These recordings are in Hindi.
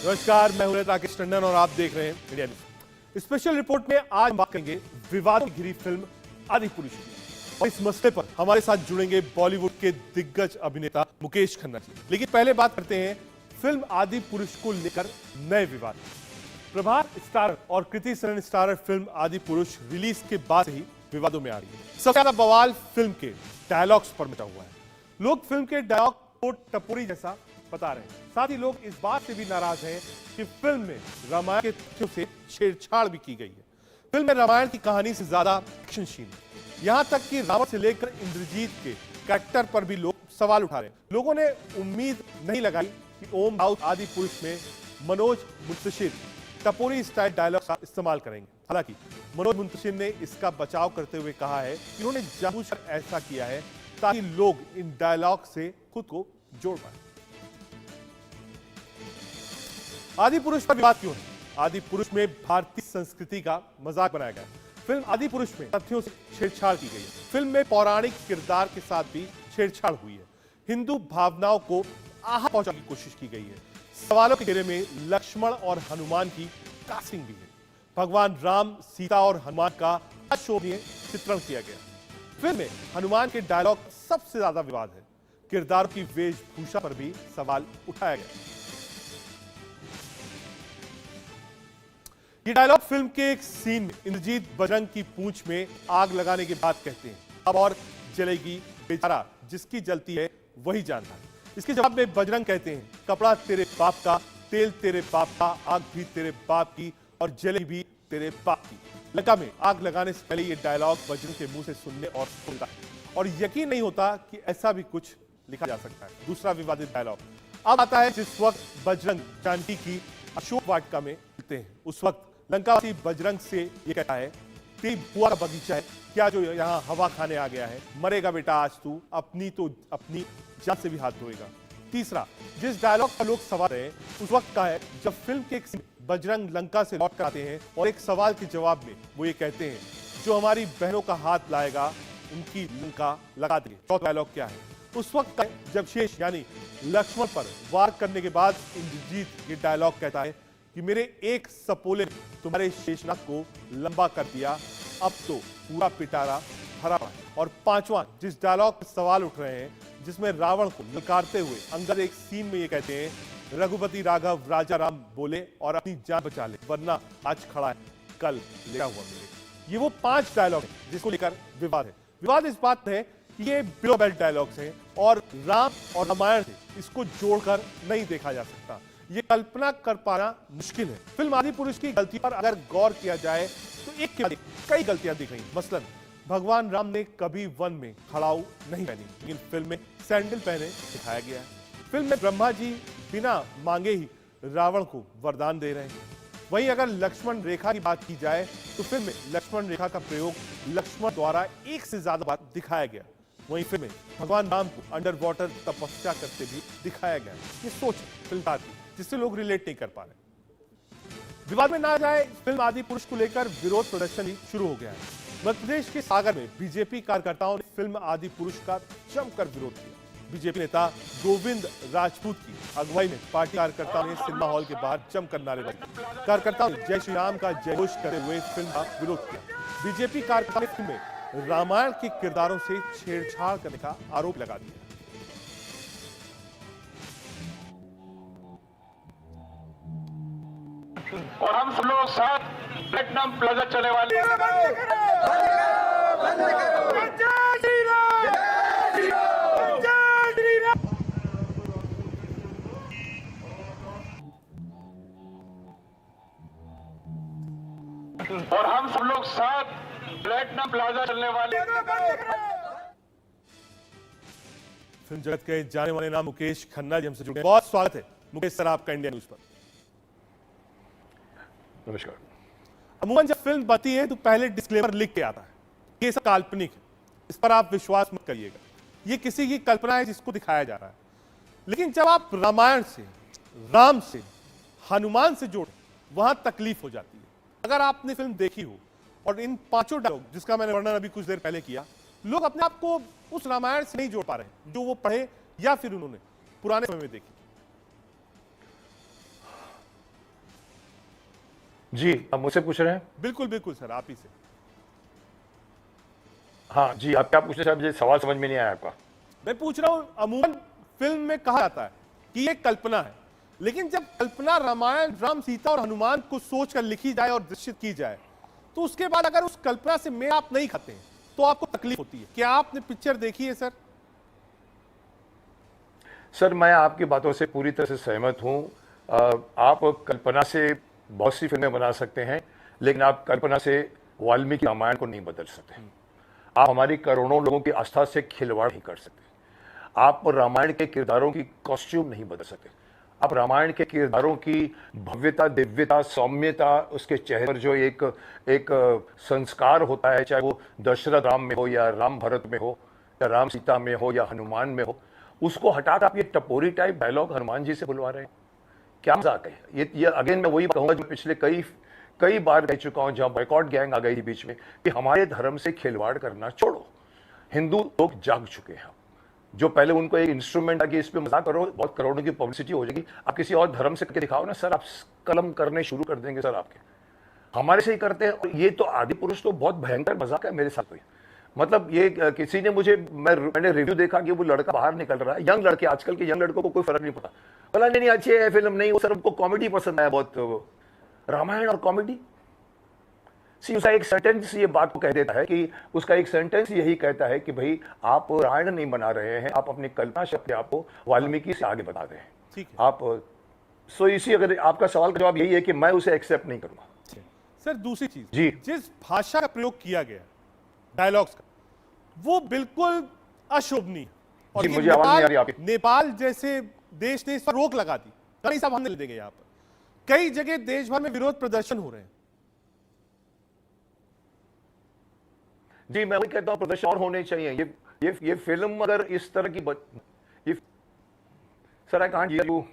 नमस्कार, मैं हूं राकेश टंडन और आप देख रहे हैं इंडिया न्यूज। स्पेशल रिपोर्ट में आज बात करेंगे विवादों की घिरी फिल्म आदिपुरुष की। और इस मसले पर हमारे साथ जुड़ेंगे बॉलीवुड के दिग्गज अभिनेता मुकेश खन्ना जी। लेकिन पहले बात करते हैं फिल्म आदिपुरुष को लेकर नए विवाद। प्रभास स्टारर और Kriti Sanon starrer film Adipurush release के बाद से ही विवादों में आ रही है। सबसे ज्यादा बवाल फिल्म के डायलॉग्स पर मचा हुआ है। लोग फिल्म के डायलॉग को टपोरी जैसा बता रहे हैं। साथ ही लोग इस बात से भी नाराज हैं कि फिल्म में रामायण के तथ्यों से छेड़छाड़ भी की गई है। फिल्म में रामायण की कहानी से ज्यादा एक्शन सीन है। यहां तक कि रावण से लेकर इंद्रजीत के कैरेक्टर पर भी लोग सवाल उठा रहे हैं। लोगों ने उम्मीद नहीं लगाई कि ओम राउत आदिपुरुष में मनोज मुंतशिर टपोरी स्टाइल डायलॉग का इस्तेमाल करेंगे। हालांकि मनोज मुंतशिर ने इसका बचाव करते हुए कहा है कि उन्होंने जानबूझकर ऐसा किया है ताकि लोग इन डायलॉग से खुद को जोड़ पाए। आदिपुरुष पर विवाद क्यों है? आदिपुरुष में भारतीय संस्कृति का मजाक बनाया गया है। फिल्म आदिपुरुष में तथ्यों से छेड़छाड़ की गई है। फिल्म में पौराणिक किरदार के साथ भी छेड़छाड़ हुई है। हिंदू भावनाओं को आहत पहुंचाने की कोशिश की गई है। सवालों के घेरे में लक्ष्मण और हनुमान की कास्टिंग भी है। भगवान राम, सीता और हनुमान का अशोभनीय चित्रण किया गया। फिल्म में हनुमान के डायलॉग सबसे ज्यादा विवाद है। किरदार की वेशभूषा पर भी सवाल उठाया गया। ये डायलॉग फिल्म के एक सीन में इंद्रजीत बजरंग की पूंछ में आग लगाने के बाद कहते हैं, अब और जलेगी बेचारा, जिसकी जलती है वही जानता है। इसके जवाब में बजरंग कहते हैं, कपड़ा तेरे बाप का, तेल तेरे बाप का, आग भी तेरे बाप की और जलेगी भी तेरे बाप की। लंका में आग लगाने से पहले ये डायलॉग बजरंग के मुंह से सुनने और सुनता है और यकीन नहीं होता कि ऐसा भी कुछ लिखा जा सकता है। दूसरा विवादित डायलॉग अब आता है जिस वक्त बजरंग जानकी की अशोक वाटिका में मिलते हैं। उस वक्त लंकावासी बजरंग से ये कहता है, तेरी बुआ का बगीचा है क्या जो यहाँ हवा खाने आ गया है? मरेगा बेटा आज तू, अपनी जान से भी हाथ धोएगा। तीसरा, जिस डायलॉग का लोग सवाल रहे हैं उस वक्त का है जब फिल्म के एक बजरंग लंका से लौट कर आते हैं और एक सवाल के जवाब में वो ये कहते हैं, जो हमारी बहनों का हाथ लाएगा उनकी लंका लगा देंगे। चौथा डायलॉग क्या है? उस वक्त का जब शेष यानी लक्ष्मण पर वार करने के बाद इंद्रजीत ये डायलॉग कहता है कि मेरे एक सपोले ने तुम्हारे शेषनाग को लंबा कर दिया, अब तो पूरा पिटारा भरा है। और पांचवा, जिस डायलॉग पर सवाल उठ रहे हैं जिसमें रावण को ललकारते हुए अंगद एक सीन में ये कहते हैं, रघुपति राघव राजा राम बोले और अपनी जान बचा ले, वरना आज खड़ा है कल लेटा हुआ मिले। ये वो 5 डायलॉग हैं जिसको लेकर विवाद है। विवाद इस बात है कि ये बिलो बेल्ट डायलॉग्स हैं और राम और रामायण से इसको जोड़कर नहीं देखा जा सकता। ये कल्पना कर पाना मुश्किल है। फिल्म आदिपुरुष की गलती पर अगर गौर किया जाए तो एक के बाद कई गलतियां दिख रही। मसलन भगवान राम ने कभी वन में खड़ाऊ नहीं पहनी, लेकिन फिल्म में सैंडल पहने दिखाया गया है। फिल्म में ब्रह्मा जी बिना मांगे ही रावण को वरदान दे रहे हैं। वहीं अगर लक्ष्मण रेखा की बात की जाए तो फिल्म में लक्ष्मण रेखा का प्रयोग लक्ष्मण द्वारा एक से ज्यादा बार दिखाया गया। वहीं फिल्म में भगवान राम को अंडर वाटर तपस्या करते भी दिखाया गया। ये सोच फिल्मकार की जिससे लोग रिलेट नहीं कर पा रहे। विवाद में ना जाए, फिल्म आदिपुरुष को लेकर विरोध प्रदर्शन ही शुरू हो गया है। मध्य प्रदेश के सागर में बीजेपी कार्यकर्ताओं ने फिल्म आदिपुरुष का जमकर विरोध किया। बीजेपी नेता गोविंद राजपूत की अगुवाई में पार्टी कार्यकर्ताओं ने सिनेमा हॉल के बाहर जमकर नारेबाजी की। कार्यकर्ताओं ने जय श्री राम का जयघोष करते हुए फिल्म का विरोध किया। बीजेपी कार्यकर्ताओं ने फिल्म में रामायण के किरदारों से छेड़छाड़ करने का आरोप लगा दिया। और हम सब लोग साथ प्लेटिनम प्लाजा चलने वाले और हम सब लोग साथ प्लेटिनम प्लाजा चलने वाले। फिल्म जगत के जाने माने नाम मुकेश खन्ना जी हमसे जुड़े। बहुत स्वागत है मुकेश सर आपका इंडिया न्यूज पर। नमस्कार। अमूमन जब फिल्म बनती है तो पहले डिस्क्लेमर लिख के आता है, ये सब काल्पनिक है, इस पर आप विश्वास मत करिएगा, ये किसी की कल्पना है जिसको दिखाया जा रहा है। लेकिन जब आप रामायण से, राम से, हनुमान से जोड़, वहां तकलीफ हो जाती है। अगर आपने फिल्म देखी हो और इन 5 डायलॉग जिसका मैंने वर्णन अभी कुछ देर पहले किया, लोग अपने आप को उस रामायण से नहीं जोड़ पा रहे जो वो पढ़े या फिर उन्होंने पुराने समय में देखी। जी, आप मुझसे पूछ रहे हैं? बिल्कुल बिल्कुल सर, आप ही से। हाँ जी, आप क्या पूछ रहे हैं? मुझे सवाल समझ में नहीं आया आपका। मैं पूछ रहा हूं, अमूमन फिल्म में कहा जाता है कि ये कल्पना है, लेकिन जब कल्पना रामायण, राम सीता और हनुमान को सोचकर लिखी जाए और दृश्यित की जाए, तो उसके बाद अगर उस कल्पना से मेल आप नहीं खाते हैं तो आपको तकलीफ होती है। क्या आपने पिक्चर देखी है सर? सर, मैं आपकी बातों से पूरी तरह से सहमत हूं। आप कल्पना से बहुत सी फिल्में बना सकते हैं, लेकिन आप कल्पना से वाल्मीकि रामायण को नहीं बदल सकते। आप हमारी करोड़ों लोगों की आस्था से खिलवाड़ नहीं कर सकते। आप रामायण के किरदारों की कॉस्ट्यूम नहीं बदल सकते। आप रामायण के किरदारों की भव्यता, दिव्यता, सौम्यता, उसके चेहरे पर जो एक संस्कार होता है, चाहे वो दशरथ राम में हो या राम भरत में हो या राम सीता में हो या हनुमान में हो, उसको हटाकर आप ये टपोरी टाइप डायलॉग हनुमान जी से बुलवा रहे हैं। क्या मजाक है ये अगेन मैं वही कहूंगा जो पिछले कई बार कह चुका हूं, जहां बॉयकॉट गैंग आ गई थी बीच में, कि हमारे धर्म से खिलवाड़ करना छोड़ो। हिंदू लोग जाग चुके हैं। जो पहले उनको एक इंस्ट्रूमेंट था कि इस पे मजाक करो, बहुत करोड़ों की पब्लिसिटी हो जाएगी, आप किसी और धर्म से करके दिखाओ ना सर, आप कलम करने शुरू कर देंगे सर आपके। हमारे से ही करते हैं। और ये तो आदि पुरुष तो बहुत भयंकर मजाक है मेरे साथ। तो मतलब ये किसी ने मैंने रिव्यू देखा कि वो लड़का बाहर निकल रहा है, यंग लड़के, आजकल के यंग लड़कों को कोई फर्क नहीं पड़ा, बोला नहीं अच्छी है फिल्म, नहीं वो सर हमको कॉमेडी पसंद आया बहुत। रामायण और कॉमेडी, उसका एक सेंटेंस ये बात को कह देता है कि उसका एक सेंटेंस यही कहता है कि भाई आप रामायण नहीं बना रहे हैं, आप अपनी कल्पना शक्ति आपको वाल्मीकि से आगे बता रहे हैं। ठीक है आप सो इसी, अगर आपका सवाल का जवाब यही है कि मैं उसे एक्सेप्ट नहीं करूंगा। सर, दूसरी चीज जी, जिस भाषा का प्रयोग किया गया डायलॉग्स का, वो बिल्कुल अशोभनीय। और जी, ये मुझे आवाज नहीं आ रही आपकी। नेपाल जैसे देश ने इस पर रोक लगा दी, नहीं साहब हम नहीं देंगे। यहाँ पर कई जगह देश भर में विरोध प्रदर्शन हो रहे हैं। जी, मैं वही कहता हूं प्रदर्शन और होने चाहिए। ये फिल्म अगर इस तरह की ये sir, I can't hear you.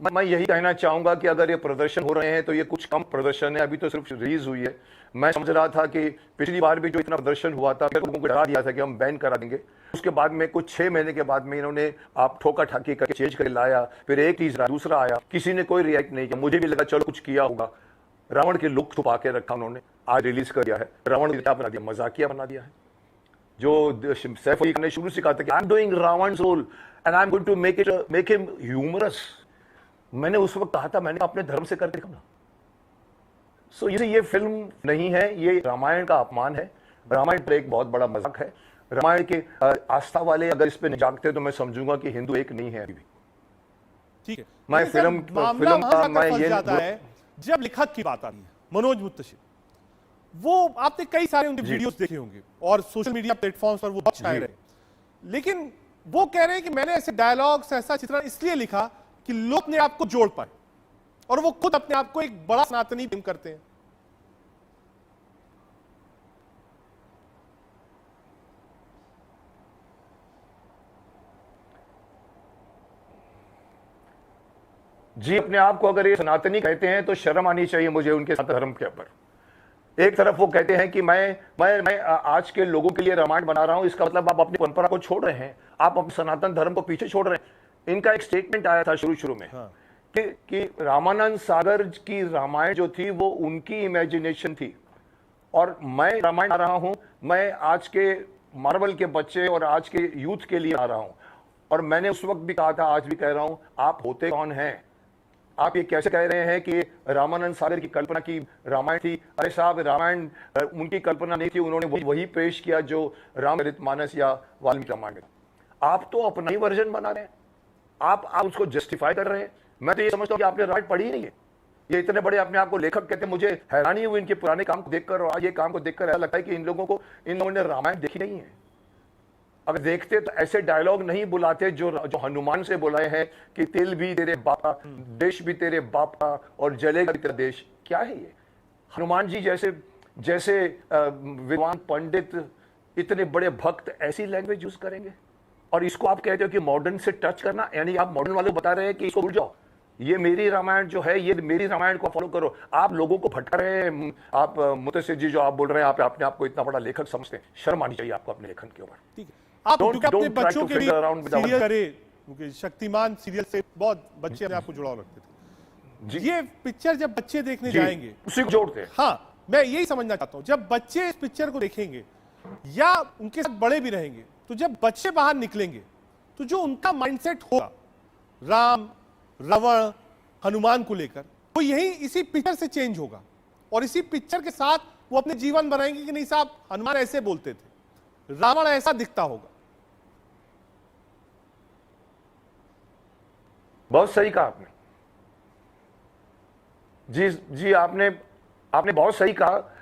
मैं यही कहना चाहूंगा कि अगर ये प्रदर्शन हो रहे हैं तो ये कुछ कम प्रदर्शन है, अभी तो सिर्फ रिलीज हुई है। मैं समझ रहा था कि पिछली बार भी जो इतना प्रदर्शन हुआ था, लोगों को डरा दिया था कि हम बैन करा देंगे, उसके बाद में कुछ 6 महीने के बाद में इन्होंने आप ठोका ठाकी करके चेंज कर लाया, फिर एक तीसरा दूसरा आया, किसी ने कोई रिएक्ट नहीं किया। मुझे भी लगा चलो कुछ किया होगा। रावण के लुक छुपा के रखा उन्होंने, आज रिलीज कर दिया है। रावण को क्या बना दिया, मजाकिया बना दिया है। जो सैफ अली खान ने शुरू से कहा था कि I am doing Ravan role and I am going to make him humorous, मैंने उस वक्त कहा था मैंने अपने धर्म से करके दिखाऊंगा। सो ये फिल्म नहीं है, ये रामायण का अपमान है। रामायण पर एक बहुत बड़ा मजाक है। रामायण के आस्था वाले अगर इस पे नहीं जागते तो मैं समझूंगा कि हिंदू एक नहीं है अभी भी। ठीक है, मैं फिल्म का मैं ये जाता है जब लेखक की बात आती है, मनोज मुत्तशिर, वो आपने कई सारे उनके वीडियोस देखे होंगे और सोशल मीडिया प्लेटफॉर्म्स पर वो बहुत शायर है, लेकिन वो कह रहे हैं कि मैंने ऐसे डायलॉग्स, ऐसा चित्रण इसलिए लिखा कि लोग अपने आप को जोड़ पाए, और वो खुद अपने आप को एक बड़ा सनातनी फिल्म करते हैं। जी, अपने आप को अगर ये सनातनी कहते हैं तो शर्म आनी चाहिए मुझे उनके साथ धर्म के ऊपर। एक तरफ वो कहते हैं कि मैं आज के लोगों के लिए रामायण बना रहा हूं, इसका मतलब आप अपनी परंपरा को छोड़ रहे हैं, आप अपने सनातन धर्म को पीछे छोड़ रहे हैं। इनका एक स्टेटमेंट आया था शुरू में कि रामानंद सागर की रामायण जो थी वो उनकी इमेजिनेशन थी और मैं रामायण आ रहा हूं, मैं आज के मार्वल के बच्चे और आज के यूथ के लिए आ रहा हूं। और मैंने उस वक्त भी कहा था, आज भी कह रहा हूं, आप होते कौन हैं? आप ये कैसे कह रहे हैं कि रामानंद सागर की कल्पना की रामायण थी? अरे साहब, रामायण उनकी कल्पना नहीं थी, उन्होंने वही पेश किया जो रामचरितमानस या वाल्मीकि रामायण में। आप तो अपना ही वर्जन बना रहे हैं, आप उसको जस्टिफाई कर रहे हैं। मैं तो ये समझता हूं कि आपने रामायण पढ़ी ही नहीं है। ये इतने बड़े अपने आप को लेखक कहते हैं। मुझे हैरानी हुई इनके पुराने काम को देखकर और आज ये काम को देखकर ऐसा लगता है कि इन लोगों ने रामायण देखी नहीं है। अगर देखते तो ऐसे डायलॉग नहीं बुलाते जो हनुमान से बुलाए हैं कि तिल भी तेरे बाप का, देश भी तेरे बाप का और जलेगा भी तेरा देश। क्या है ये? हनुमान जी जैसे विद्वान पंडित, इतने बड़े भक्त ऐसी लैंग्वेज यूज करेंगे? और इसको आप कहते हो कि मॉडर्न से टच करना, यानी आप मॉडर्न वालों को बता रहे हैं कि इसको भूल जाओ, ये मेरी रामायण जो है, ये मेरी रामायण को फॉलो करो। आप लोगों को भटका रहे हैं। आप मुत्तशिर जी जो आप बोल रहे हैं, आप अपने आप को इतना बड़ा लेखक समझते हैं, शर्म आनी चाहिए आपको अपने लेखन के ऊपर। ठीक है, आप अपने बच्चों के भी सीरियल करे, क्योंकि शक्तिमान सीरियल से बहुत बच्चे अपने आप को जुड़ाव रखते थे, जी। ये पिक्चर जब बच्चे देखने जी, जाएंगे, उसी को जोड़ते हैं। हाँ, मैं यही समझना चाहता हूं, जब बच्चे इस पिक्चर को देखेंगे या उनके साथ बड़े भी रहेंगे, तो जब बच्चे बाहर निकलेंगे तो जो उनका माइंडसेट होगा राम, रावण, हनुमान को लेकर, वो यही इसी पिक्चर से चेंज होगा और इसी पिक्चर के साथ वो अपने जीवन बनाएंगे कि नहीं साहब, हनुमान ऐसे बोलते थे, रावण ऐसा दिखता होगा। बहुत सही कहा आपने। जी जी, आपने बहुत सही कहा।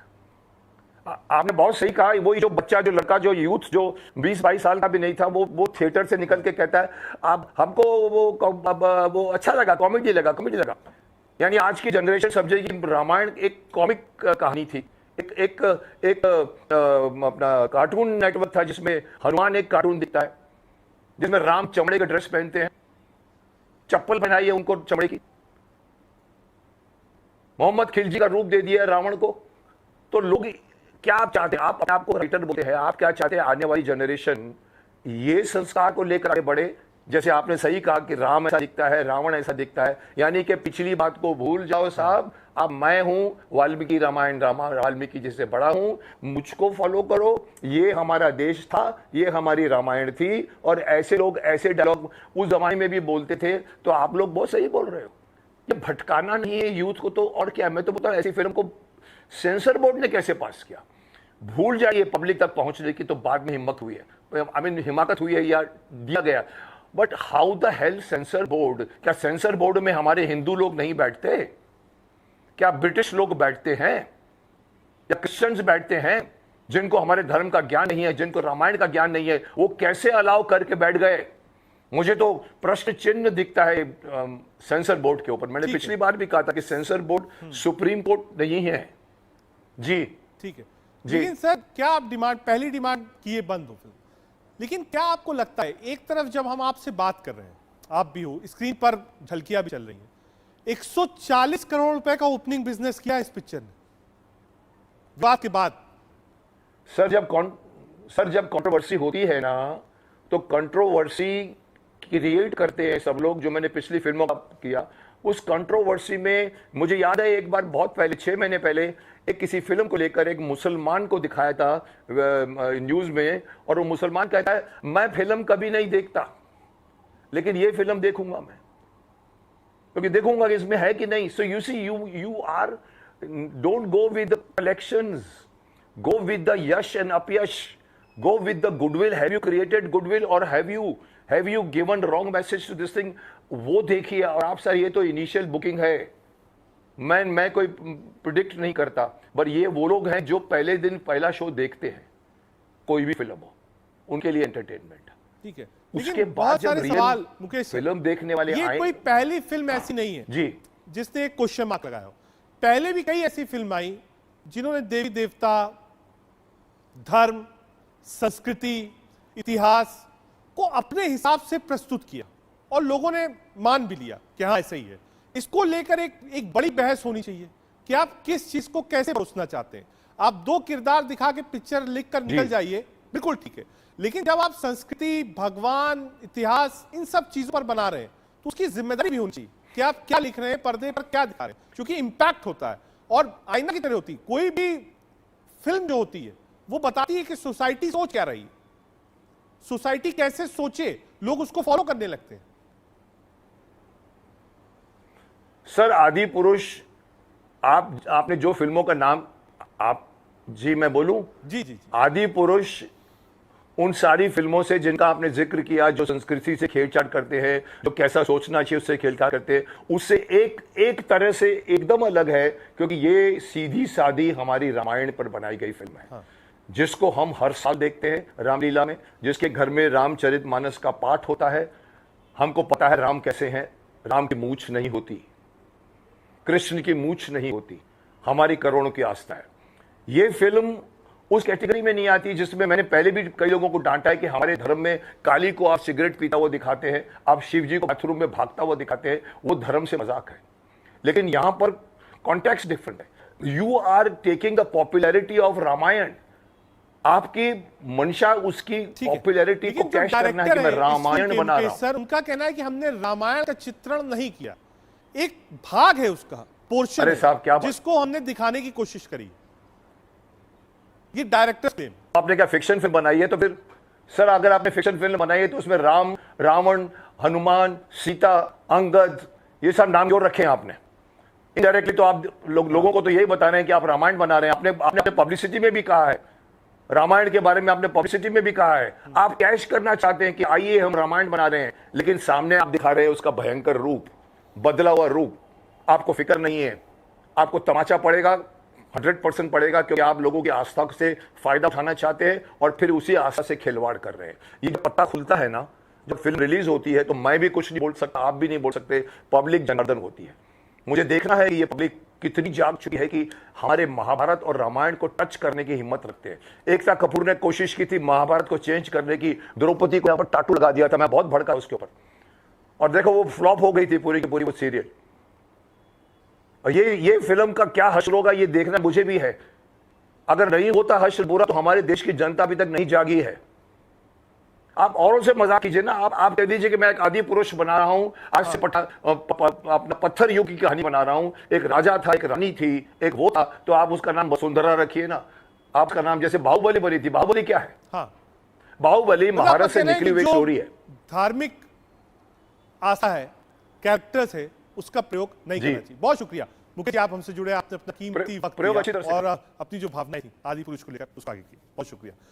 आपने बहुत सही कहा। वो जो बच्चा, जो लड़का, जो यूथ, जो 20-22 साल का भी नहीं था, वो थिएटर से निकल के कहता है आप हमको वो अच्छा लगा, कॉमेडी लगा। यानी आज की जनरेशन समझे कि रामायण एक कॉमिक कहानी थी, एक अपना कार्टून नेटवर्क था जिसमें हनुमान एक कार्टून दिखता है, जिसमें राम चमड़े का ड्रेस पहनते हैं, चप्पल पहनाई है उनको चमड़े की, मोहम्मद खिलजी का रूप दे दिया रावण को। तो लोग क्या आप चाहते हैं, आप अपने आप को राइटर बोलते हैं, आप क्या चाहते हैं आने वाली जनरेशन ये संस्कार को लेकर आगे बढ़े? जैसे आपने सही कहा कि राम ऐसा दिखता है, रावण ऐसा दिखता है, यानी कि पिछली बात को भूल जाओ साहब। अब मैं हूं वाल्मीकि रामायण, वाल्मीकि जिससे बड़ा हूं, मुझको फॉलो करो। ये हमारा देश था, ये हमारी रामायण थी, और ऐसे लोग ऐसे डायलॉग उस जमाने में भी बोलते थे। तो आप लोग बहुत सही बोल रहे हो, ये भटकाना नहीं है यूथ को। तो और क्या, मैं तो बताऊं ऐसी फिल्म को सेंसर बोर्ड ने कैसे पास किया? भूल जाइए पब्लिक तक पहुंचने की, तो बाद में हिम्मत हुई है, हिमाकत हुई है या दिया गया। But how the hell sensor board? क्या सेंसर बोर्ड में हमारे हिंदू लोग नहीं बैठते? क्या ब्रिटिश लोग बैठते हैं या क्रिश्चियंस बैठते हैं जिनको हमारे धर्म का ज्ञान नहीं है, जिनको रामायण का ज्ञान नहीं है? वो कैसे अलाउ करके बैठ गए? मुझे तो प्रश्न चिन्ह दिखता है सेंसर बोर्ड के ऊपर। मैंने पिछली बार भी कहा था कि सेंसर बोर्ड सुप्रीम कोर्ट नहीं है। जी ठीक है, लेकिन सर क्या आप पहली डिमांड किए बंद हो फिल्म, लेकिन क्या आपको लगता है एक तरफ जब हम आपसे बात कर रहे हैं, आप भी हो, स्क्रीन पर झलकियां भी चल रही हैं, 140 करोड़ रुपए का ओपनिंग बिजनेस किया इस पिक्चर ने बात के बाद। सर जब कंट्रोवर्सी होती है ना, तो कंट्रोवर्सी क्रिएट करते हैं सब लोग, जो मैंने पिछली फिल्मों का किया। उस कंट्रोवर्सी में मुझे याद है एक बार बहुत पहले, 6 महीने पहले, एक किसी फिल्म को लेकर एक मुसलमान को दिखाया था न्यूज में, और वो मुसलमान कहता है मैं फिल्म कभी नहीं देखता, लेकिन ये फिल्म देखूंगा मैं, क्योंकि देखूंगा कि इसमें है कि नहीं। So you see, you are, don't go with the collections, go with the यश एंड अपयश, go with the goodwill. Have you created goodwill और have you given wrong message to this thing? वो देखिए। और आप सर, ये तो इनिशियल बुकिंग है, मैं कोई प्रिडिक्ट नहीं करता, पर ये वो लोग हैं जो पहले दिन पहला शो देखते हैं, कोई भी फिल्म हो, उनके लिए एंटरटेनमेंट। ठीक है, उसके बाद जब सवाल मुकेश फिल्म देखने वाले ये आए, कोई पहली फिल्म ऐसी नहीं है जी जिसने एक क्वेश्चन मार्क लगाया हो। पहले भी कई ऐसी फिल्म आई जिन्होंने देवी देवता, धर्म, संस्कृति, इतिहास को अपने हिसाब से प्रस्तुत किया और लोगों ने मान भी लिया कि हाँ ऐसा ही है। इसको लेकर एक बड़ी बहस होनी चाहिए कि आप किस चीज को कैसे परोसना चाहते हैं। आप 2 किरदार दिखा के पिक्चर लिख कर निकल जाइए, बिल्कुल ठीक है, लेकिन जब आप संस्कृति, भगवान, इतिहास, इन सब चीजों पर बना रहे हैं तो उसकी जिम्मेदारी भी होनी चाहिए कि आप क्या लिख रहे हैं, पर्दे पर क्या दिखा रहे हैं, क्योंकि इंपैक्ट होता है और आईना की तरह होती है। कोई भी फिल्म जो होती है वो बताती है कि सोसाइटी सोच क्या रही है, सोसाइटी कैसे सोचे, लोग उसको फॉलो करने लगते हैं। सर, आदि पुरुष, आपने जो फिल्मों का नाम, आप जी मैं बोलूं? जी जी जी। आदि पुरुष उन सारी फिल्मों से जिनका आपने जिक्र किया, जो संस्कृति से छेड़छाड़ करते हैं, जो कैसा सोचना चाहिए उससे छेड़छाड़ करते हैं, उससे एक तरह से एकदम अलग है, क्योंकि ये सीधी सादी हमारी रामायण पर बनाई गई फिल्म है। हाँ। जिसको हम हर साल देखते हैं रामलीला में, जिसके घर में रामचरितमानस का पाठ होता है। हमको पता है राम कैसे हैं। राम की मूंछ नहीं होती, कृष्ण की मूंछ नहीं होती, हमारी करोड़ों की आस्था है। ये फिल्म उस कैटेगरी में नहीं आती जिसमें, मैंने पहले भी कई लोगों को डांटा है कि हमारे धर्म में काली को आप सिगरेट पीता हुआ दिखाते हैं, आप शिव जी को बाथरूम में भागता हुआ दिखाते हैं, वो धर्म से मजाक है। लेकिन यहां पर कॉन्टेक्स्ट डिफरेंट है। You are taking the popularity of Ramayan, आपकी मंशा उसकी पॉपुलैरिटी को कैश करना है कि मैं रामायण बना रहा हूं। सर, उनका कहना है कि हमने रामायण का चित्रण नहीं किया, एक भाग है उसका, पोर्शन अरे है, साहब, क्या बात- जिसको हमने दिखाने की कोशिश करी। ये डायरेक्टर क्लेम। आपने क्या फिक्शन फिल्म बनाई है? तो फिर सर, अगर आपने फिक्शन फिल्म बनाई है तो उसमें राम, रावण, हनुमान, सीता, अंगद, ये सब नाम जोड़ रखे हैं आपने। इनडायरेक्टली तो आप लोगों को तो यही बता रहे हैं कि आप रामायण बना रहे हैं। आपने पब्लिसिटी में भी कहा है, रामायण के बारे में आपने पब्लिसिटी में भी कहा है, आप कैश करना चाहते हैं कि आइए हम रामायण बना रहे हैं, लेकिन सामने आप दिखा रहे हैं उसका भयंकर रूप, बदला हुआ रूप। आपको फिक्र नहीं है, आपको तमाचा पड़ेगा, 100% पड़ेगा, क्योंकि आप लोगों की आस्था से फायदा उठाना चाहते हैं और फिर उसी आस्था से खिलवाड़ कर रहे हैं। ये जो पत्ता खुलता है ना, जब फिल्म रिलीज होती है, तो मैं भी कुछ नहीं बोल सकता, आप भी नहीं बोल सकते, पब्लिक जनार्दन होती है। मुझे देखना है कि ये पब्लिक कितनी जाग चुकी है कि हमारे महाभारत और रामायण को टच करने की हिम्मत रखते हैं। एकता कपूर ने कोशिश की थी महाभारत को चेंज करने की, द्रौपदी को यहां पर टाटू लगा दिया था, मैं बहुत भड़का उसके ऊपर, और देखो वो फ्लॉप हो गई थी पूरी की पूरी वो सीरियल। और ये फिल्म का क्या हश्र होगा ये देखना मुझे भी है। अगर नहीं होता हश्र बुरा, तो हमारे देश की जनता अभी तक नहीं जागी है। आप औरों से मजाक कीजिए ना, आप कह दीजिए कि मैं एक आदि पुरुष बना रहा हूं, आज से अपना पत्थर युग की कहानी बना रहा हूं, एक राजा था, एक रानी थी, एक वो था, तो आप उसका नाम वसुंधरा रखिए ना। आपका नाम जैसे बाहुबली बनी थी, बाहुबली क्या है? हाँ, बाहुबली महाभारत से निकली हुई स्टोरी है। धार्मिक आस्था है, कैरेक्टर्स है, उसका प्रयोग नहीं करना चाहिए। बहुत शुक्रिया मुकेश जी, आप हमसे जुड़े, आपने अपना कीमती वक्त प्रयोग दिया अच्छी तरह से और अपनी जो भावनाएं थी आदि पुरुष को लेकर उसका आगे की। बहुत शुक्रिया।